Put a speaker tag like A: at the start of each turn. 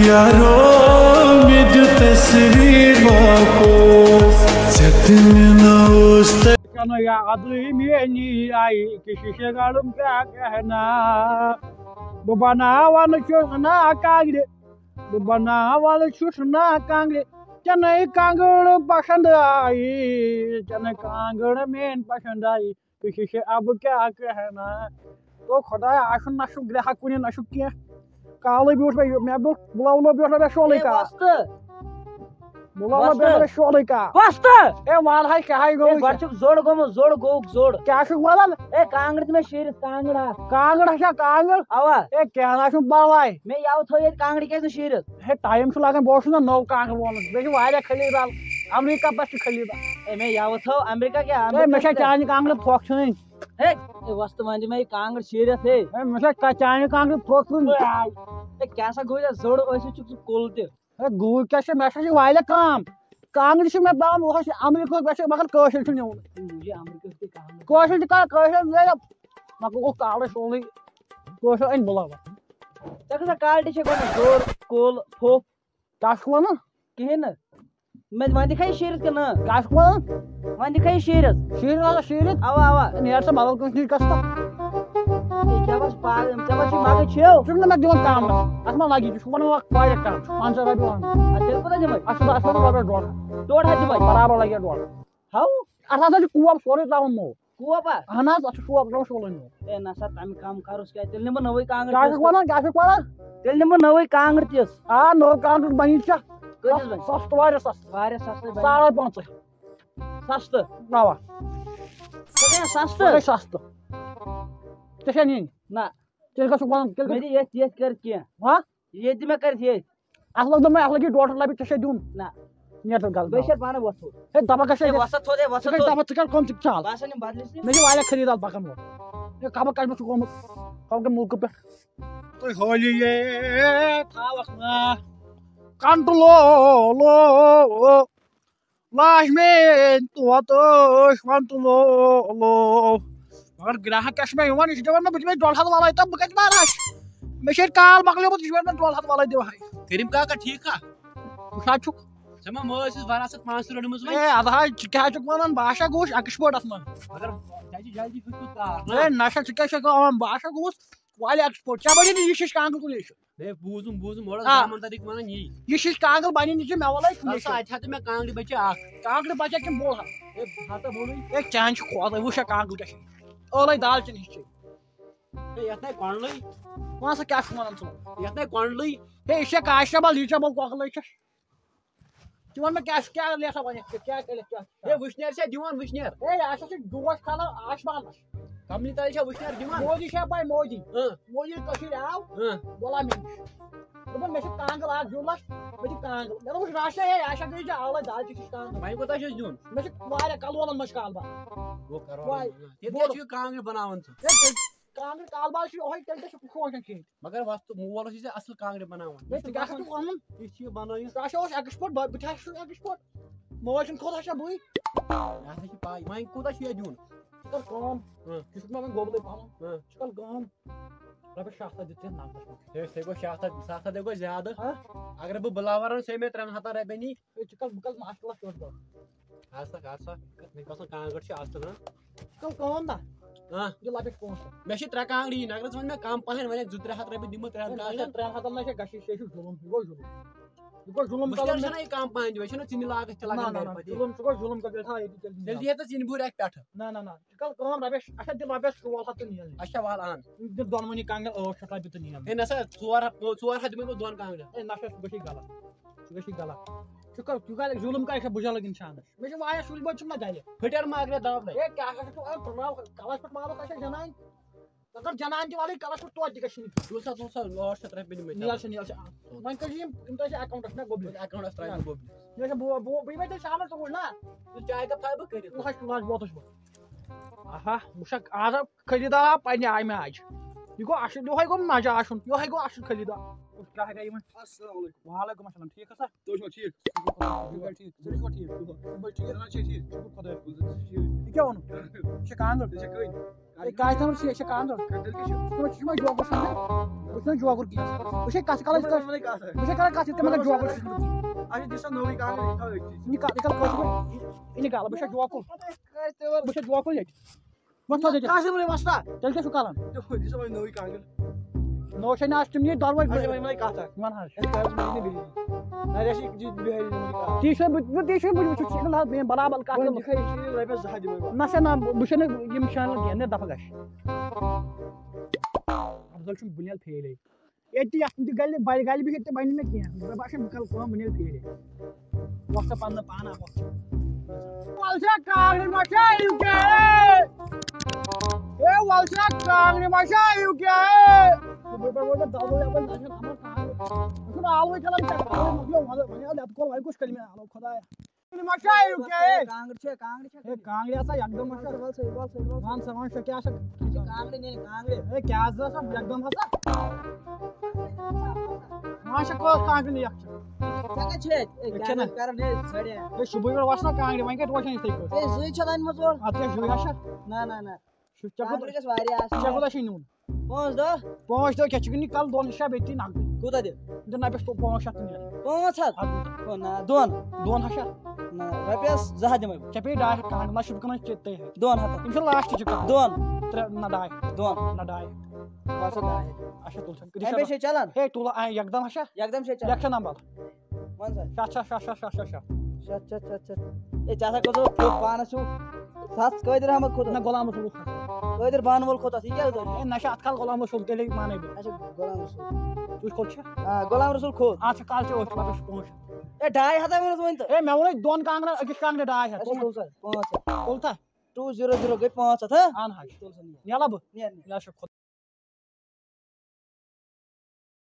A: یارو مید تصویر واپس ستمنوس
B: کنا یا ادری مینی آئی کسی سے گالم کیا کہنا بناوان چھنا کانگڑ بناوان چھنا کانگڑ چنے کانگڑ پسند آئی چنے کانگڑ مین پسند آئی کسی سے اب کیا کہنا تو خدایا آشن نشو گرہ کن نشو کی کالے بیوٹ میں بیوٹ بلاولو بیوٹ میں شولے کا بلاولو بیوٹ میں شولے کا
C: وست
B: اے وال ہے کیا ہے گو
C: گوچ زوڑ گوم زوڑ گوک زوڑ
B: کیا چھو ونان
C: اے کانگڑ میں شیر کانگڑا
B: کانگڑ ہے کانگڑ
C: اوا
B: اے کیا نشو بالائی
C: میں یاو تھو یہ کانگڑ کیسے شیر
B: ہے ٹائم چھ لگان بوش نا نو کانگڑ ونن بیچ وایا خلیدال امریکہ پس خلیدال
C: اے میں یاو تھو امریکہ کیا
B: اے مچا چانی کانگڑ تھوک چھن
C: اے وست مان میں کانگڑ شیر تھے
B: اے مچا چانی کانگڑ تھوک چھن
C: اے کیسا گویا زوڑ اوسے چھ کول تہ
B: اے گو کیا چھ مچا چھ وایا کام کانگڑ چھ میں بام وہ امریکہ پس مگر کوشل چھ نیون
C: مجھے امریکہ کے کانگڑ
B: کوشل کا کوشل لے مگر وہ کالے سولی کوشل ان بلاوا
C: تکسا کالٹی چھ گونا زوڑ کول پھوپ
B: کاش ون
C: کہن میں وان دکھائی شیر کنا
B: کاش ون
C: وان دکھائی شیر
B: شیر والا شیر
C: اوا اوا
B: نیار سے بدل کن چیز کستا
C: اے کیا بس پاگ کیا بس ماگے چھو
B: چھن میں دیون کام اسما لگی چھ ون وقت پایا کام 500 رۄپیہِ ون
C: تیل کوتاہ دمے
B: اصل اصل رۄپیہِ ڈۄڑ
C: ڈوڑ ہتھ دمے
B: برابر لگی ڈۄڑ
C: ہاو
B: اتھ ہسا چھُ کوپ سورُے تراوُن نوٚو
C: کوپا
B: اہن حظ اتھ چھُ کوپ تراوُن سورُے نوٚو
C: اے نسا تمہِ کم کرُس کیٛاہ تیٚلہِ نِمہٕ بہٕ نوٚوٕے کانٛگٕر
B: کیٛاہ چھُکھ ونان کیٛاہ چھُکھ ونان
C: تیٚلہِ نِمہٕ بہٕ نوٚوٕے کانٛگٕر تِژھ
B: آ نوٚو کانٛگٕر بنی ژےٚ
C: کۭتِس بنہِ
B: سستہٕ واریاہ سستہٕ
C: واریاہ سستہٕ بنہِ
B: ساڑے 500
C: سستہٕ
B: اوا
C: سُہ گٔیے
B: سُہ
C: سستہٕ
B: گٔے سستہٕ ژےٚ چھےٚ نِنۍ
C: نہ
B: تیٚلہِ کیٛاہ چھُکھ ونان تیٚلہِ
C: مےٚ دِ ییٚتھۍ ییٚتھۍ کٔرِتھ کینٛہہ
B: ہا
C: ییٚتہِ دِ مےٚ کٔرِتھ ییٚتھۍ
B: اتھ لوگ دوٚپمے اتھ لگی 1.5 رۄپیہِ ژےٚ چھےٚ دیُن
C: نہ
B: نیٹ غلط
C: بہٕ چھَس پانہٕ وۄتھُن
B: ہے دپان گژھِ
C: اے وۄستہٕ تھوٚد اے
B: ژٕ
C: وۄستہٕ
B: گژھِ
C: تھوٚد
B: دپان ژٕ کر کٲم ژٕ چال
C: بہٕ ہسا نِمہٕ بدلِس نِش
B: مےٚ چھِ واریاہ خریٖدار پکان وول ہے خبر کتہِ چھُکھ گوٚمُت خبر مُلکہٕ پٮ۪ٹھ تُہۍ ہولی تھاوکھ نا کنٹرول لاش میٲنۍ توتہٕ کنٹرول مگر گراہک کیٛاہ چھُ مےٚ یِوان یہِ چھُ دپان مےٚ بہٕ دِمے 1.5 ولاے تہٕ بہٕ کتہِ مارٕ ہش مےٚ چھِ ییٚتہِ کال مۄکلیومُت یہِ چھُ ونان 1.5 ولاے دِوہاے
D: کریم کاکا ٹھیک ہا
B: کُس حظ چھُکھ
D: ژےٚ ما مٲلۍ سٕنٛز وراثت 500 رٔٹمٕژ وۄنۍ
B: اے اَدٕ حظ ژٕ کیٛاہ چھُکھ ونان بہٕ ہسا گوٚوُس ایکٕسپٲرٹس منٛز
D: مگر ژےٚ چھِ جلدی فٕٹمٕژ کار
B: اے نشا ژٕ کیٛاہ چھُکھ ونان بہٕ ہسا گوٚوُس واریاہ ایکٕسپٲرٹ ژےٚ بنی نہٕ یہِ ہِش کانٛگٕر کُنی
D: ہے بوٗزُم اوڑ
B: آ.
D: گامن طریٖق ونان یی
B: یہِ ہِش کانٛگٕر بنی نہٕ ژےٚ مےٚ وَلے کُنی
D: سا اتہِ ہا تہٕ مےٚ کانٛگرِ بچہِ اکھ
B: کانٛگٕر بچا کِنہٕ بوٚڑ ہا
D: ہے ہسا بوٚڑُے
B: اے چانہِ چھُ کھوژان وٕچھ کانٛگٕر کیٛاہ چھِ ٲلَے دالچیٖن ہِش چھے
D: ہے یتھ نَے کۄنٛڈلٕے
B: وَن سا کیٛاہ چھُکھ وَنان ژٕ
D: یتھ نَے کۄنٛڈلٕے
B: ہے یہِ چھےٚ کاشٹیبل لیٖچیبل کۄکلٕے چھَس ژٕ وَن مےٚ کیٛاہ لیکھا وَنٮ۪کھ ژٕ کیٛاہ لیکھ
D: ہے وٕشنیر چھا دِوان وٕشنیر
B: اے یہِ ہسا چھِ جوش کھالان آسمانس
D: کمنہِ تل چھا وٕشنیر دِوان
B: مودی چھےٚ پاے مودی
D: اۭں
B: مودی کٔشیٖرِ آو
D: اۭں
B: بولا مےٚ نِش دوٚپُن مےٚ چھِ کانٛگٕر اکھ جُلس مےٚ چھِ کانٛگٕر مےٚ دوٚپُس راشا ہے آشا گٔے ژےٚ آلَے دالچیٖن ہِش کانٛگٕر
D: وۄنۍ کوتاہ چھُس دیُن
B: مےٚ چھِ واریاہ کلوولن منٛز چھِ کالبا
D: وہ کرو
B: وۄنۍ
D: تیٚلہِ کیٛازِ چھُ یہِ کانٛگرِ بناوان ژٕ
B: کانٛگٕر کالبال چھِ یِہوے تیٚلہِ کیٛاہ چھُکھ شوقن کھیٚنۍ
D: مگر وستہٕ مول اوس ژےٚ اصٕل کانٛگرِ بناوان
B: ہے ژٕ کیٛاہ چھُکھ وَنان
D: یہِ چھِ یہِ بنٲیِتھ
B: راشا اوس ایکٕسپٲرٹ بہٕ تہِ ہسا چھُس ایکٕسپٲرٹ مٲلۍ سُنٛد کھوٚت ہسا بٕے
D: یہِ ہسا چھِ پاے وۄنۍ کوٗتاہ چھُ یہِ دیُن
B: ژٕ کر کٲم
D: اۭں
B: ژٕ چھُکھ مےٚ وۄنۍ گوٚبلٕے پَہم
D: اۭں
B: ژٕ کر کٲم رۄپیس 700 دِتھ نقدس منٛز
D: ہے سُہ گوٚو 700 گوٚو زیادٕ
B: ہا
D: اگر بہٕ بٕلاور اَنہٕ سُہ مےٚ 300 رۄپیہِ نی
B: ہے ژٕ کر بہٕ کر ماشٹرس پٮ۪ٹھ دۄہ
D: ہسا مےٚ باسان کانٛگٕر چھِ اصٕل ہاں
B: ژٕ کر کٲم نا
D: ہاں
B: دِ رۄپیس 500
D: مےٚ چھِ 3 کانٛگرِ یِنۍ اگر ژٕ وۄنۍ مےٚ کم پہن وۄنۍ 200-300 رۄپیہِ دِمہٕ 3 کانٛگرٮ۪ن
B: 300 نہ چھِ گژھِ یہِ چھُ ظُلُم یہِ گوٚو ظُلُم یہِ گوٚو ظُلُم
D: وٕشنیر
B: کَرُن
D: چھُنہ یہِ کم پہن دِوان یہِ چھُنہ ژِنہِ لاگتھ تہِ لگان گرِ پتہٕ
B: ظُلُم سُہ گوٚو ظُلُم تیٚلہِ تھاو ییٚتی
D: تیٚلہِ
B: تیٚلہِ
D: دِیہِ ژٕ ژِنہِ بوٗرۍ اکہِ پٮ۪ٹھٕ
B: نہ ژٕ کر کٲم رۄپیس اچھا دِ رۄپیس 1600 تہٕ نِیَن
D: اچھا وال اَن
B: دِ دۄنوٕنی کانٛگرٮ۪ن 800 رۄپیہِ تہٕ نِیَن
D: ہے نسا 4 دِمے بہٕ 2 کانٛگرٮ۪ن
B: اے نہ سا سُہ گژھی غلط سُہ گژھی غلط ژٕ کر ژٕ کر ظُلُم کر چھا بُجا لٔگۍ اِنسانس مےٚ چھِ واریاہ شُرۍ بٔڑۍ چھِم نہ گرِ
D: پھٕٹیر ما اگرے دب لگہِ
B: اے کیٛاہ ہسا چھُ پرناو کلس پٮ۪ٹھ مارو اچھا جنان ژٕ کر جنان تہِ والٕے کلس پٮ۪ٹھ توتہِ تہِ گژھی نہٕ
D: 800 رۄپیہِ دِمے
B: نیل چھِ وۄنۍ کٔرۍ یِم تۄہہِ چھِ اٮ۪کاونٹس مےٚ گوٚبلِتھ
D: اٮ۪کاونٹس ترٛاوِ گوٚبری
B: مےٚ چھِ بہٕ یِمے تیٚلہِ شامس ژوٗرۍ نا
D: ژٕ چاے کپ تھاوٕ بہٕ کٔرِتھ
B: ووتُس بہٕ آہا وٕچھکھ آز خٔریٖدار آو پننہِ آیہِ مےٚ آج یہِ گوٚو اصٕل یِہوے گوٚو مزٕ آسُن یِہوے گوٚو اصٕل خٔریٖدار کیا ہے یہ
D: السلام علیکم
B: وعلیکم السلام ٹھیک ہے سر
D: تو چھو ٹھیک
B: ٹھیک ٹھیک ٹھیک
D: بس ٹھیک ہے ٹھیک
B: خدا یہ کیا ونو یہ کاندر یہ کاش نمبر یہ کاندر بس ما جواب بس جواب کی بس کس کال بس کر کس تے مگر جواب
D: اج دسا نوی کانگڑ تھا
B: نکال کوش نکال بس جواب بس جواب کو بس تو
D: کاسم رے واسطہ
B: تل کیا کالان
D: دسا وای نوی کانگڑ
B: نو شے ناش تم یہ دروای
D: وای کاتھا
B: من ہاں
D: نریش جی بہاری نوی
B: تی شے بچ چھ میں برابر کا
D: دکھائی رے زہد میں
B: نشا نا بشن یم شان گین دفع گش افضل چھم بنیل پھیلے ایتی ات گل بڑ گل بھی تے بن میں کیا باشن کل کوم بنیل پھیلے وقت پن پانا والشا کانگڑ ماشا یو کے اے والشا کانگڑ ماشا یو کے وہ دالو یا بن نشا ہم کانگڑ آوے کلام چا مگلو ونیا لت کول وای کچھ کلمہ اللہ خدایا ماشا یو کے
C: کانگڑ چھے
B: اے کانگڑ اسا یکدم ماشا وان سمان شکیا ش
C: کانگڑ نہیں کانگڑ
B: اے کیا ز سب یکدم ہسا ماشا کو کانگڑ نہیں یک
C: کیا چھے کیا کر نے سڑیا
B: اے شبوی واسنا کانگڑ وان کے واشن اسے کو
C: اے زوی چھدان مزور
B: اتیا جویا ش
C: نا نا نا
B: چکو
C: کانگڑ کس واریا
B: چکو شی نون
C: پانچ
B: دو کیا چکنی کل دون شب بیتی ناگ
C: کوتا دے
B: دنا پہ 500 نہیں
C: 500 نا دون
B: دون ہشا
C: نا رپیس زہد میں
B: چپی ڈائی کانگ ما شب کنا چتے ہے
C: دون ہتا
B: ان شاء اللہ لاسٹ چکا
C: دون
B: تر نہ ڈائی
C: دون
B: نہ ڈائی
C: واسہ دای
B: اچھا تو سن
C: اے بے چلان
B: اے تو یکدم ہشا
C: یکدم سے چل
B: یکشن نمبر
C: ون سا
B: شا
C: چت اے چاسا کو تو پانس چھو سات قادر احمد کھوتا
B: نہ غلام رسول
C: قادر بانول کھوتا ٹھیک ہے تو
B: اے نشا اتکال غلام رسول تیلے مانے بھی
C: اچھا غلام رسول
B: تو کھول چھ
C: ہاں غلام رسول کھو
B: اچھا کال چھ اوت واپس پہنچ
C: اے ڈھائی ہتا ونس ون
B: اے میں ون دون کانگڑ اکس کانگڑ ڈائی ہے
C: اچھا تو سر 5
B: بولتا
C: 200 گئی 5 ہاں
B: آن ہاش نیلا ب
C: نیر
B: یا شکر